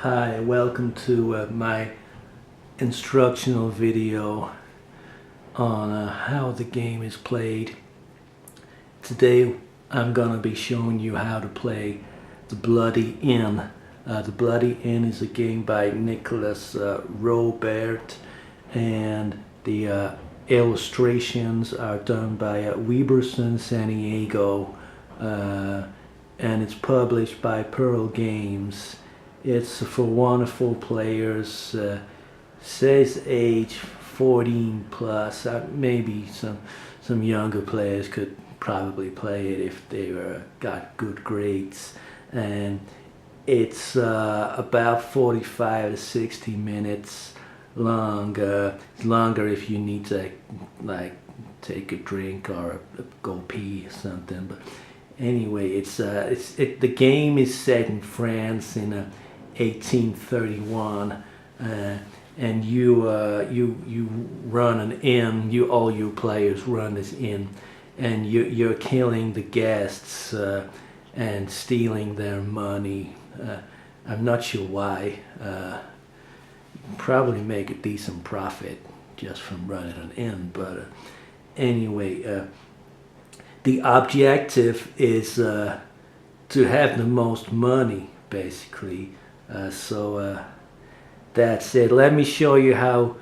Hi, welcome to my instructional video on how the game is played. Today I'm gonna be showing you how to play The Bloody Inn. The Bloody Inn is a game by Nicholas Robert, and the illustrations are done by Weberson San Diego, and it's published by Pearl Games. It's for wonderful players. Says age 14 plus. Maybe some younger players could probably play it if they got good grades. And it's about 45 to 60 minutes long. It's longer if you need to take a drink or go pee or something. But anyway, the game is set in France in 1831, and you run an inn. All you players run this inn, and you're killing the guests and stealing their money. I'm not sure why. You probably make a decent profit just from running an inn, but anyway, the objective is to have the most money, basically. So that's it. Let me show you how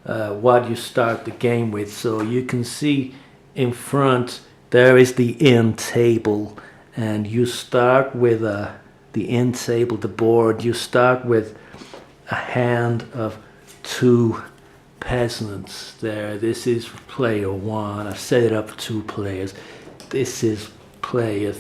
what you start the game with. So you can see in front there is the inn table, and you start with the inn table, the board. You start with a hand of 2 peasants there. This is player 1. I've set it up for 2 players. This is player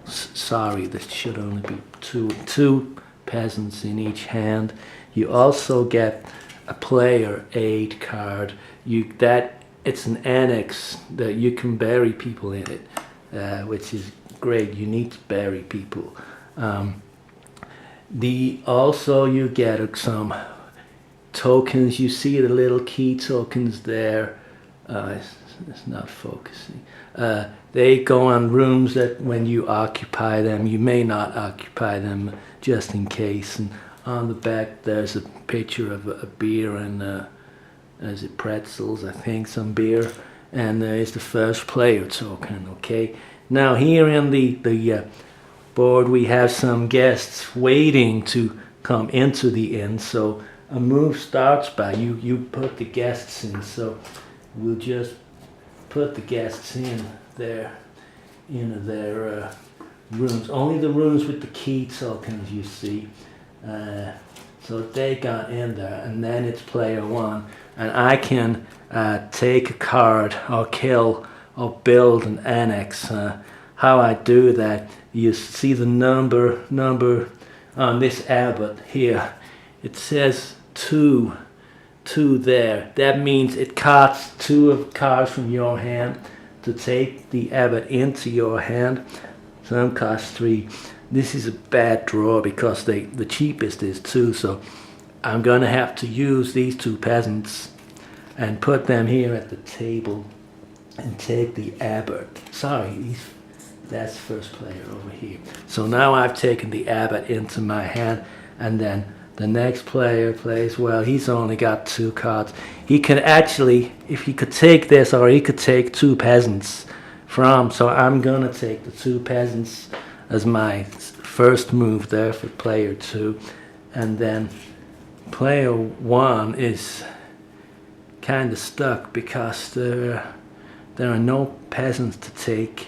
sorry, this should only be two peasants in each hand. You also get a player aid card. It's an annex that you can bury people in it, which is great. You need to bury people. Also you get some tokens. You see the little key tokens there. It's not focusing. They go on rooms that when you occupy them, you may not occupy them, just in case. And on the back there's a picture of a beer and is it pretzels, I think, some beer. And there's the first player token. Okay, now here in the board we have some guests waiting to come into the inn. So a move starts by you put the guests in. So we'll just put the guests in their rooms. Only the rooms with the key tokens, you see. So they got in there, and then it's player 1, and I can take a card or kill or build an annex. How I do that, you see the number on this abbot here. It says 2 there. That means it costs 2 cards from your hand to take the abbot into your hand. Some cost 3. This is a bad draw because the cheapest is 2, so I'm gonna have to use these 2 peasants and put them here at the table and take the abbot. Sorry, that's first player over here. So now I've taken the abbot into my hand, and then the next player plays. Well, he's only got 2 cards. He can actually, if he could take this, or he could take 2 peasants from. So I'm gonna take the 2 peasants as my first move there for player 2, and then player 1 is kind of stuck because there are no peasants to take.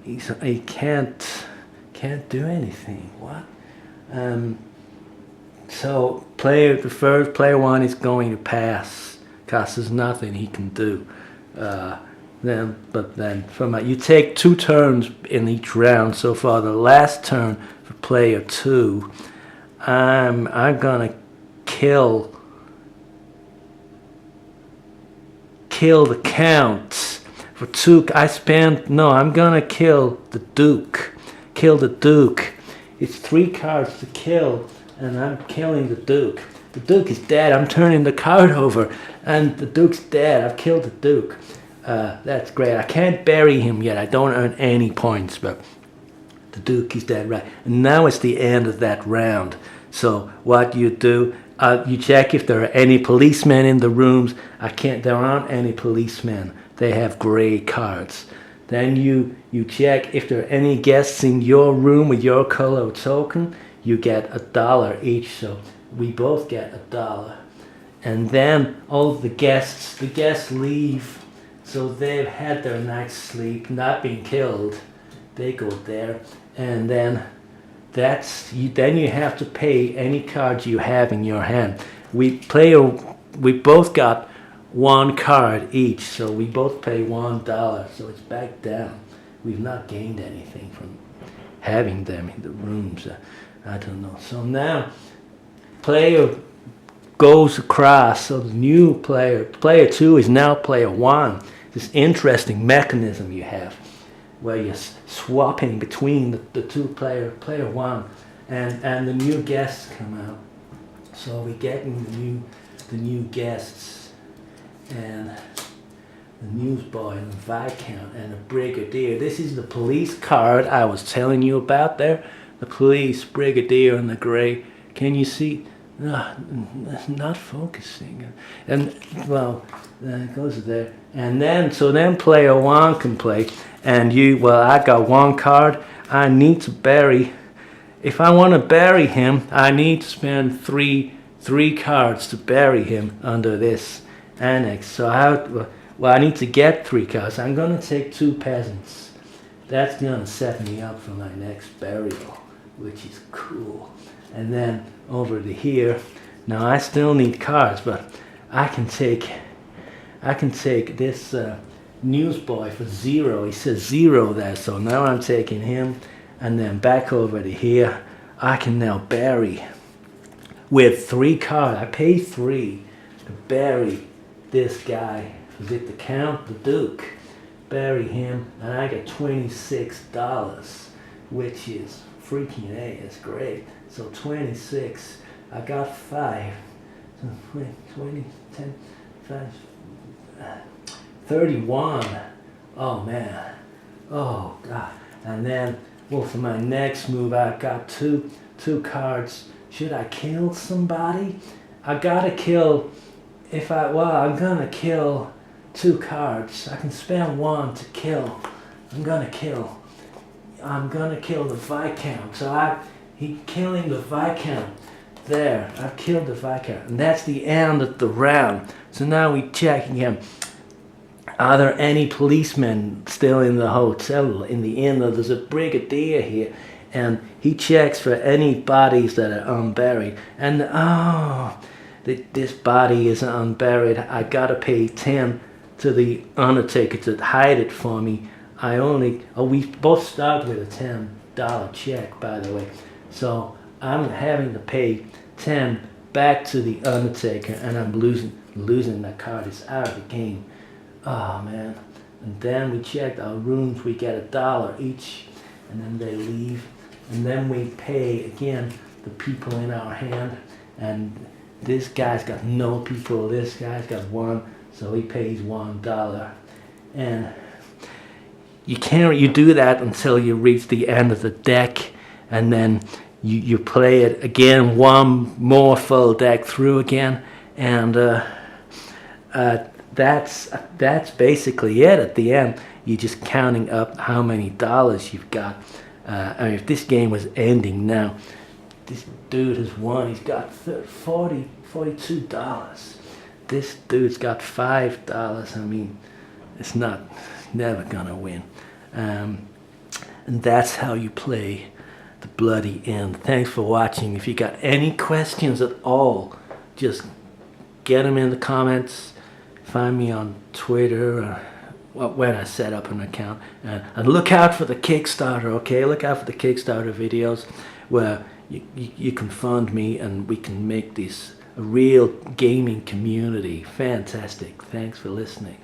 He can't do anything. What? So the first player 1 is going to pass because there's nothing he can do. You take 2 turns in each round. So for the last turn for player 2, I'm gonna kill the count for 2. I'm gonna kill the duke. Kill the duke. It's 3 cards to kill, and I'm killing the duke. The duke is dead. I'm turning the card over, and the duke's dead. I've killed the duke. That's great. I can't bury him yet. I don't earn any points, but the duke is dead, right? And now it's the end of that round. So what you do, you check if there are any policemen in the rooms. There aren't any policemen. They have gray cards. Then you check if there are any guests in your room with your color token. You get $1 each, so we both get $1. And then all the guests leave, so they've had their night's sleep, not been killed. They go there, and then then you have to pay any cards you have in your hand. We both got one card each, so we both pay $1, so it's back down. We've not gained anything from having them in the rooms. I don't know. So now player goes across, so the new player 2 is now player 1. This interesting mechanism you have where you're swapping between the two player 1, and the new guests come out. So we're getting the new guests, and the newsboy and the Viscount and the Brigadier. This is the police card I was telling you about there. The police, Brigadier, and the gray. Can you see? Not focusing. And well, it goes there. And then player 1 can play. And I got one card. I need to bury. If I want to bury him, I need to spend three cards to bury him under this annex. So I need to get 3 cards. I'm gonna take 2 peasants. That's gonna set me up for my next burial, which is cool. And then over to here. Now I still need cards, but I can take this newsboy for 0. He says 0 there, so now I'm taking him, and then back over to here. I can now bury with 3 cards. I pay 3 to bury this guy. Is it the Count, the Duke? Bury him, and I get $26, which is freaking A. It's great. So 26. I got 5. So 20, 10, 5, 31. Oh man. Oh God. And then, for my next move, I got two cards. Should I kill somebody? I gotta kill. I'm gonna kill 2 cards. I can spend 1 to kill. I'm gonna kill the Viscount. So killing the Viscount. There, I've killed the Viscount, and that's the end of the round. So now we check again. Are there any policemen still in the hotel? In the inn, there's a Brigadier here, and he checks for any bodies that are unburied. And this body is unburied. I gotta pay 10 to the Undertaker to hide it for me. We both start with a $10 check, by the way. So I'm having to pay 10 back to the Undertaker, and I'm losing that card. It's out of the game. Oh man. And then we checked our rooms. We get $1 each, and then they leave. And then we pay again the people in our hand. And this guy's got no people. This guy's got 1, so he pays $1. And you do that until you reach the end of the deck, and then you play it again, 1 more full deck through again, and that's basically it. At the end, you're just counting up how many dollars you've got. If this game was ending now, this dude has won. He's got $42. This dude's got $5. I mean, it's never gonna win. And that's how you play the Bloody End. Thanks for watching. If you got any questions at all, just get them in the comments. Find me on Twitter or when I set up an account. And look out for the Kickstarter, okay? Look out for the Kickstarter videos where you can fund me and we can make this a real gaming community. Fantastic. Thanks for listening.